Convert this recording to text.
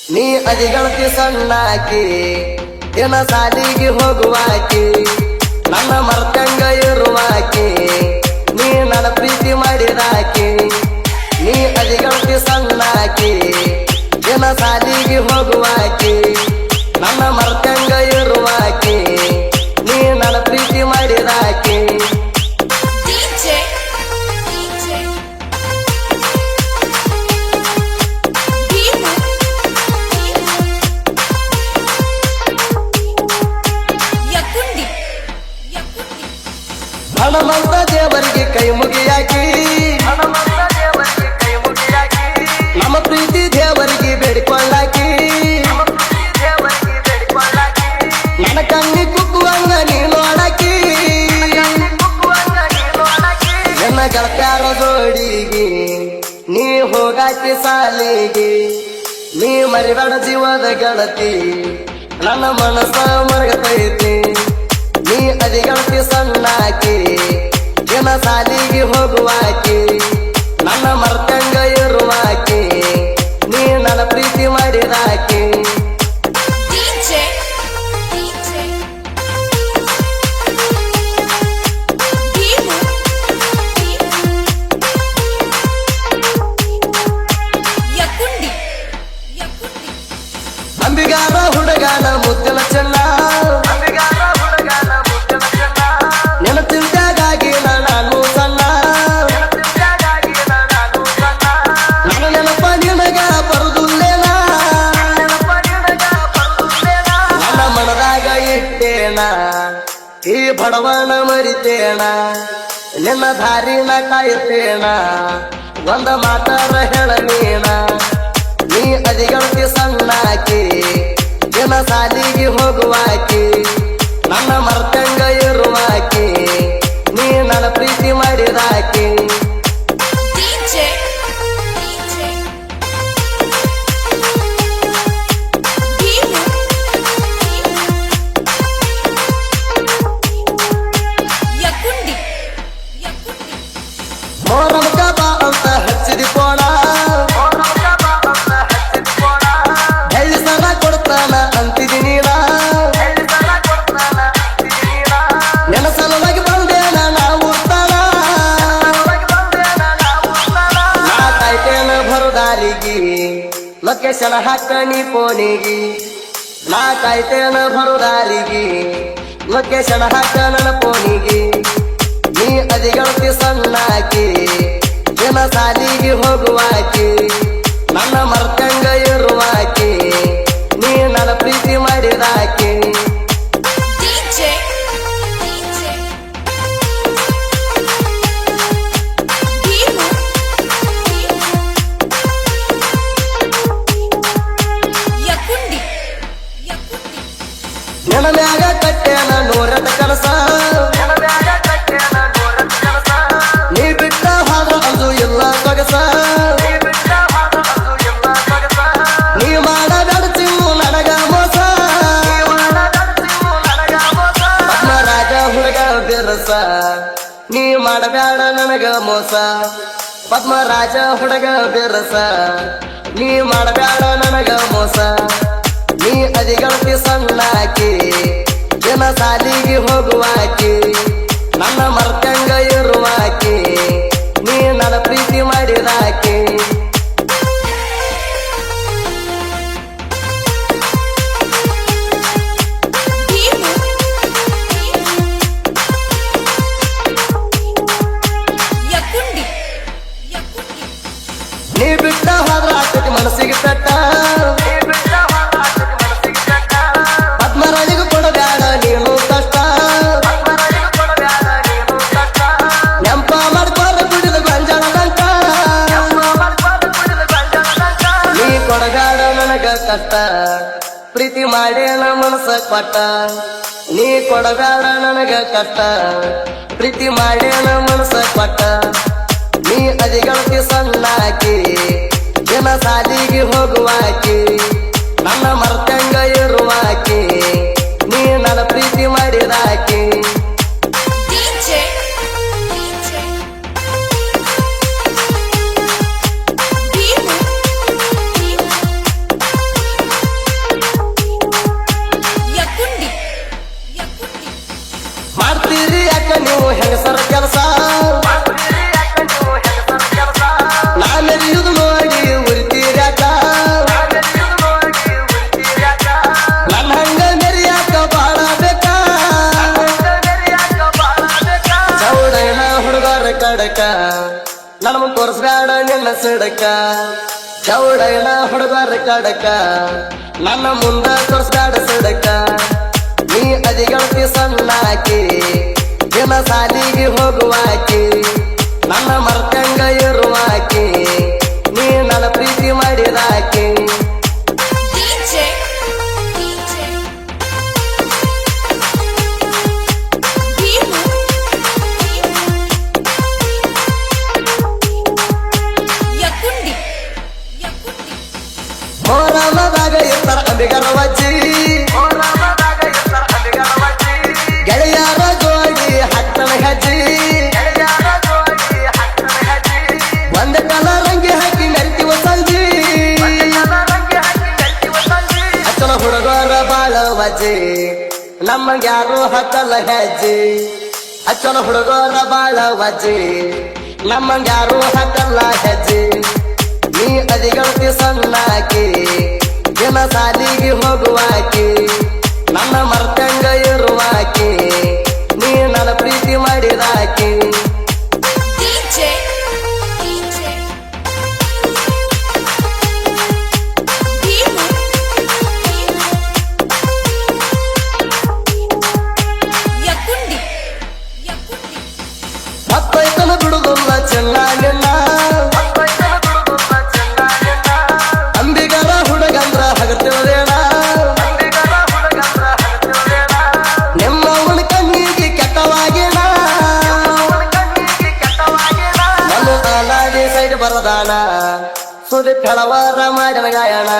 ನೀ ಅದಿಗಳತಿ ಸಣ್ಣಾಕಿ ದಿನ ಸಾಲಿಗೆ ಹೋಗುವಾಕಿ ನನ್ನ ಮರ್ತಂಗ ಇರುವಾಕಿ ನೀ ನನ್ನ ಪ್ರೀತಿ ಮಾಡಿದಾಕಿ ನೀ ಅದಿಗಳತಿ ಸಣ್ಣಾಕಿ ದಿನ ಸಾಲಿಗೆ ಹೋಗುವಾಕಿ ನನ್ನ ಮರ್ತಂಗ ಇರುವಾಕಿ ನೀ ನನ್ನ ಪ್ರೀತಿ ಮಾಡಿದಾಕಿ ಹನುಮಂತ ದೇವರಿಗೆ ಕೈ ಮುಗಿಯಾಕಿ ನಮ್ಮ ಪ್ರೀತಿ ದೇವರಿಗೆ ಬೇಡಿಕೊಳ್ಳಾಕಿ ನನ್ನ ಕಣ್ಣಿ ಕುಕ್ಕುವಂಗ ನೀ ನೋಡಾಕಿ ನನ್ನ ಗೆಳತ್ಯಾರ ಜೋಡಿಗೆ ನೀ ಹೋಗಾಕಿ ಸಾಲಿಗೆ ನೀ ಮರಿಬೇಡ ಜೀವದ ಗೆಳತಿ ನನ್ನ ಮನಸ್ಸ ಮರಗತೈತಿ ನೀ ಅದಿಗಳತಿ ಸಣ್ಣಾಕಿ ದಿನ ಸಾಲಿಗೆ ಹೋಗುವಾಕಿ ನನ್ನ ಮರ್ತಂಗ ಇರುವಾಕಿ ನೀ ನನ್ನ ಪ್ರೀತಿ ಮಾಡಿದಾಕಿ ಅಂಬಿಗಾರ ಹುಡುಗಾನ ಮುದ್ದನ ಚೆನ್ನ ನಿನ್ನ ಚಿಂತೆಗಾಗಿ ನಾನು ಸಣ್ಣ ನನ್ನ ನೆನಪ ನಿನಗ ಬರುದುಲ್ಲೇನ ನನ್ನ ಮನದಾಗ ಇಟ್ಟೇನ ಈ ಬಡವನ ಮರಿತೇಣ ನಿನ್ನ ದಾರಿನ ಕಾಯುತ್ತೇಣ ಒಂದ ಮಾತಾರ ಹೇಳನೇನ ನೀ ಅದಿಗಳತಿ ಸಣ್ಣಾಕಿ ದಿನ ಸಾಲಿಗೆ ಹೋಗುವಾಕಿ ನನ್ನ ಮರ್ತಂಗ ಇರುವಾಕಿ ನೀ ನನ್ನ ಪ್ರೀತಿ ಮಾಡಿದಾಕಿ ಮೋರಮಕ ಬಾ ಅಂತ ಹಚ್ಚಿದಿ ಕೋಣ ಎಳ್ಳಿ ಸಲ ಕೊಡ್ತಾನ ಅಂತಿದಿ ನೀನ ನೆನ ಸಲುವಾಗಿ ಬಂದೇನ ನಾವು ನಾ ಕಾಯ್ತೇನ ಬರುದಾರಿಗೆ ಲೊಕೇಶನ್ ಹಾಕಣಿ ಫೋನಿಗೆ ನಾ ಕಾಯ್ತೇನ ಬರುದಾರಿಗೆ ಲೊಕೇಶನ್ ಹಾಕ ನನ್ನ ಫೋನಿಗೆ ನೀ ಅದಿಗಳತಿ ಸಣ್ಣಾಕಿ ದಿನ ಸಾಲಿಗೆ ಹೋಗುವಾಕಿ ನನ್ನ ಮರ್ತಂಗ ಇರುವಾಕಿ ನೀ ನನ್ನ ಪ್ರೀತಿ ಮಾಡಿದಾಕಿ ನನ್ನ ಮ್ಯಾಗ ಕಟ್ಟೇನ ನೂರಟ ಕೆಲಸ ನೀ ಬಿಟ್ಟ ಹಾದ್ರ ಅಂದು ಎಲ್ಲ ಸೊಗಸ ನೀ ಮಾಡಬೇಡ ಚಿನ್ನು ನನಗ ಮೋಸ ಪದ್ಮರಾಜ ಹುಡುಗ ಬಿರಸ ನೀ ಮಾಡಬೇಡ ನನಗ ಮೋಸ ಪದ್ಮರಾಜ ಹುಡುಗ ಬಿರಸ ನೀ ಮಾಡಬೇಡ ನನಗ ಮೋಸ ನೀ ಅದಿಗಳತಿ ಸಣ್ಣಾಕಿ ದಿನ ಸಾಲಿಗೆ ಹೋಗುವಾಕಿ ನನ್ನ ಮರ್ತಂಗ ಇರುವಾಕಿ ನೀ ನನ್ನ ಪ್ರೀತಿ ಮಾಡಿದಾಕಿ ನೀ ಬಿಟ್ಟ ಹೋದ್ರ ಆಗ್ತೈತಿ ಮನಸ್ಸಿಗೆ ತಟ್ಟ ಪದ್ಮರಾಜಿಗೂ ಕೊಡಬೇಡ ನೀನು ಕಷ್ಟ ನೆಂಪ ಮಾಡ್ಕೊರ ಕುಡಿದ ಗಂಜಾಳದಂತ ನೀ ಕೊಡಬೇಡ ನನಗ ಕಷ್ಟ ಪ್ರೀತಿ ಮಾಡೇನ ಮನಸ್ಸ ಕೊಟ್ಟ ನೀ ಕೊಡಬೇಡ ನನಗ ಕಷ್ಟ ಪ್ರೀತಿ ಮಾಡೇನ ಮನಸ್ಸ ಕೊಟ್ಟ ನೀ ಅದಿಗಳತಿ ಸಣ್ಣಾಕಿ ದಿನ ಸಾಲಿಗೆ ಹೋಗುವಾಕಿ ನನ್ನ ಮರ್ತಂಗ ಇರುವಾಕಿ ನೀ ನನ್ನ ಪ್ರೀತಿ ಮಾಡಿದಾಕಿ ನಿನ್ನ ಸಿಡಕ ಚೌಡೈನ ಹುಡುಗರ ಕಡಕ ನನ್ನ ಮುಂದ ತೋರ್ಸ್ದಾಡ ಸಿಡಕ ನೀ ಅದಿಗಳ್ತಿ ಸಣ್ಣಾಕಿ ದಿನ ಸಾಲಿಗೆ ಹೋಗುವಾಕಿ ನನ್ನ ಮರ್ತಂಗ ಇರುವಾಕಿ ನೀ ನನ್ನ ಪ್ರೀತಿ ಮಾಡಿದಾಕಿ ಮೋರಮದಾಗ ಇರ್ತಾರ ಅಂಬಿಗರ ವಜ್ಜಿ ಗೆಳೆಯರ ಜೋಡಿ ಹತ್ತನ ಹೆಜ್ಜಿ ಒಂದ ಕಲರ್ ಅಂಗಿ ಹಾಕಿ ಮೆರ್ತಿವ ಸಂಜಿ ಹಚ್ಚನ ಹುಡುಗರ ಬಾಳ ವಜ್ಜಿ ನಮ್ಮಂಗ್ಯಾರು ಹತ್ತಲ್ಲ ಹೆಜ್ಜಿ ಹಚ್ಚನ ಹುಡುಗರ ಬಾಳ ವಜ್ಜಿ ನಮ್ಮಂಗ್ಯಾರು ಹತ್ತಲ್ಲ ಹೆಜ್ಜಿ ನೀ ಅದಿಗಳ್ತಿ ಸಣ್ಣಾಕಿ ದಿನ ಸಾಲಿಗೆ ಹೋಗುವಾಕಿ ನನ್ನ ಮರ್ತಂಗ ಇರುವಾಕಿ ನೀ ನನ್ನ ಪ್ರೀತಿ ಮಾಡಿದಾಕಿ ಮತ್ತೈತನ ಬಿಡುದಿಲ್ಲ ಚೆನ್ನ ನಿನ್ನ ಅಂಬಿಗರ ಹುಡುಗಂದ್ರ ಹಗತಿಳದೇಣ ನಿಮ್ಮವನ ಕಣ್ಣಿಗೆ ಕೆಟ್ಟವಾಗಿನ ನನ್ನ ಆಲಾದಿ ಸೈಡ್ ಬರದಾನ ಸುದಿ ಕಳವಾರ ಮಾಡಿನ ಗಾಯಣ